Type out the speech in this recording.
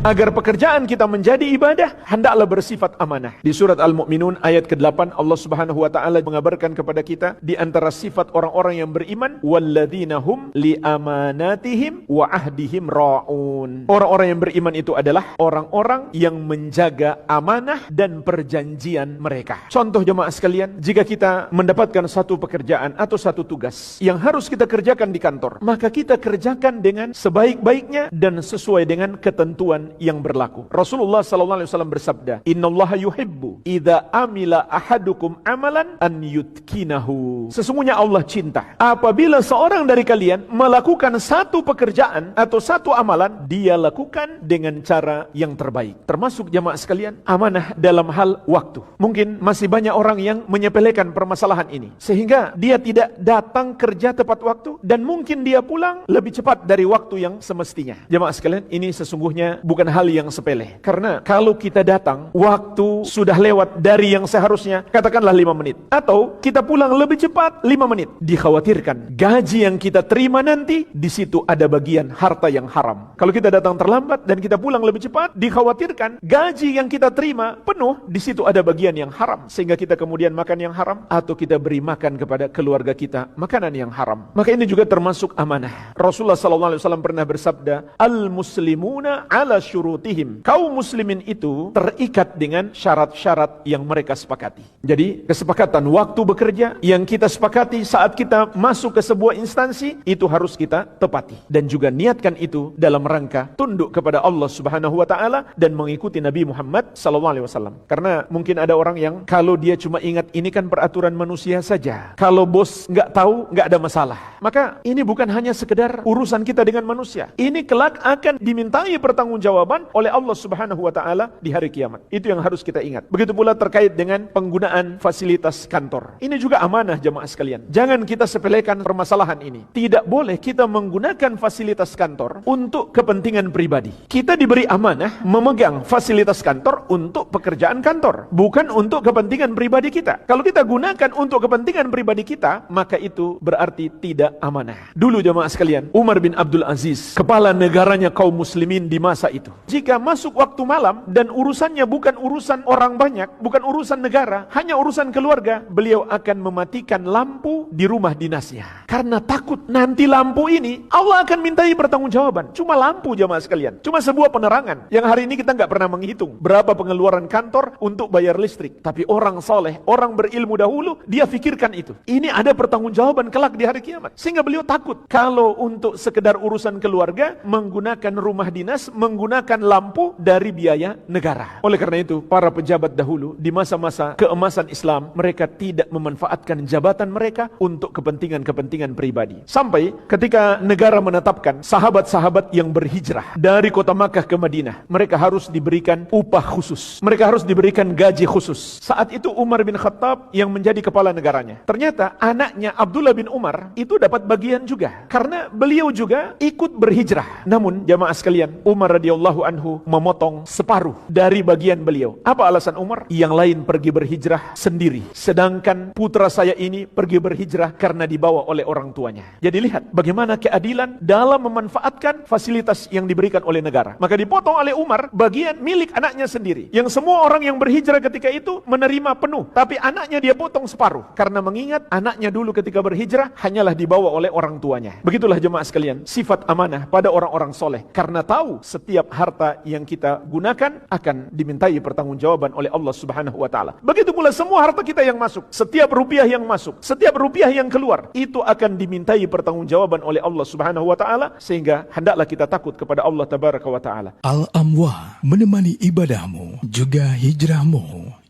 Agar pekerjaan kita menjadi ibadah, hendaklah bersifat amanah. Di surat Al-Mu'minun ayat ke-8, Allah Subhanahu wa taala mengabarkan kepada kita di antara sifat orang-orang yang beriman, walladzina hum li amanatihim wa ahdihim raun. Orang-orang yang beriman itu adalah orang-orang yang menjaga amanah dan perjanjian mereka. Contoh jemaah sekalian, jika kita mendapatkan satu pekerjaan atau satu tugas yang harus kita kerjakan di kantor, maka kita kerjakan dengan sebaik-baiknya dan sesuai dengan ketentuan yang berlaku. Rasulullah sallallahu alaihi wasallam bersabda, "Innallaha yuhibbu idza amila ahadukum amalan an yutkinahu." Sesungguhnya Allah cinta apabila seorang dari kalian melakukan satu pekerjaan atau satu amalan, dia lakukan dengan cara yang terbaik. Termasuk jamaah sekalian, amanah dalam hal waktu. Mungkin masih banyak orang yang menyepelekan permasalahan ini sehingga dia tidak datang kerja tepat waktu dan mungkin dia pulang lebih cepat dari waktu yang semestinya. Jamaah sekalian, ini sesungguhnya bukan hal yang sepele. Karena kalau kita datang, waktu sudah lewat dari yang seharusnya, katakanlah 5 menit. Atau kita pulang lebih cepat 5 menit. Dikhawatirkan gaji yang kita terima nanti, di situ ada bagian harta yang haram. Kalau kita datang terlambat dan kita pulang lebih cepat, dikhawatirkan gaji yang kita terima penuh, di situ ada bagian yang haram. Sehingga kita kemudian makan yang haram, atau kita beri makan kepada keluarga kita makanan yang haram. Maka ini juga termasuk amanah. Rasulullah SAW pernah bersabda, al-muslimuna ala syurutihim. Kaum muslimin itu terikat dengan syarat-syarat yang mereka sepakati. Jadi kesepakatan waktu bekerja yang kita sepakati saat kita masuk ke sebuah instansi, itu harus kita tepati. Dan juga niatkan itu dalam rangka tunduk kepada Allah Subhanahu wa taala dan mengikuti Nabi Muhammad SAW. Karena mungkin ada orang yang kalau dia cuma ingat ini kan peraturan manusia saja, kalau bos nggak tahu nggak ada masalah. Maka ini bukan hanya sekedar urusan kita dengan manusia, ini kelak akan dimintai pertanggungjawaban oleh Allah Subhanahu wa taala di hari kiamat. Itu yang harus kita ingat. Begitu pula terkait dengan penggunaan fasilitas kantor. Ini juga amanah jemaah sekalian. Jangan kita sepelekan permasalahan ini. Tidak boleh kita menggunakan fasilitas kantor untuk kepentingan pribadi. Kita diberi amanah memegang fasilitas kantor untuk pekerjaan kantor, bukan untuk kepentingan pribadi kita. Kalau kita gunakan untuk kepentingan pribadi kita, maka itu berarti tidak amanah. Dulu jemaah sekalian, Umar bin Abdul Aziz, kepala negaranya kaum muslimin di masa itu, jika masuk waktu malam dan urusannya bukan urusan orang banyak, bukan urusan negara, hanya urusan keluarga, beliau akan mematikan lampu di rumah dinasnya. Karena takut nanti lampu ini Allah akan mintai pertanggungjawaban. Cuma lampu jemaah sekalian, cuma sebuah penerangan. Yang hari ini kita nggak pernah menghitung berapa pengeluaran kantor untuk bayar listrik. Tapi orang soleh, orang berilmu dahulu, dia fikirkan itu. Ini ada pertanggungjawaban kelak di hari kiamat. Sehingga beliau takut kalau untuk sekedar urusan keluarga menggunakan rumah dinas, menggunakan lampu dari biaya negara. Oleh karena itu, para pejabat dahulu di masa-masa keemasan Islam, mereka tidak memanfaatkan jabatan mereka untuk kepentingan-kepentingan pribadi. Sampai ketika negara menetapkan sahabat-sahabat yang berhijrah dari kota Makkah ke Madinah, mereka harus diberikan upah khusus. Mereka harus diberikan gaji khusus. Saat itu Umar bin Khattab yang menjadi kepala negaranya. Ternyata anaknya Abdullah bin Umar itu dapat bagian juga. Karena beliau juga ikut berhijrah. Namun jamaah sekalian, Umar radhiyallahu anhu memotong separuh dari bagian beliau. Apa alasan Umar? Yang lain pergi berhijrah sendiri, sedangkan putra saya ini pergi berhijrah karena dibawa oleh orang tuanya. Jadi lihat bagaimana keadilan dalam memanfaatkan fasilitas yang diberikan oleh negara. Maka dipotong oleh Umar bagian milik anaknya sendiri, yang semua orang yang berhijrah ketika itu menerima penuh, tapi anaknya dia potong separuh, karena mengingat anaknya dulu ketika berhijrah hanyalah dibawa oleh orang tuanya. Begitulah jemaah sekalian, sifat amanah pada orang-orang soleh, karena tahu setiap harta yang kita gunakan akan dimintai pertanggungjawaban oleh Allah Subhanahu wa taala. Begitu pula semua harta kita yang masuk, setiap rupiah yang masuk, setiap rupiah yang keluar, itu akan dimintai pertanggungjawaban oleh Allah Subhanahu wa taala, sehingga hendaklah kita takut kepada Allah Tabaraka wa taala. Al-Amwah menemani ibadahmu juga hijrahmu.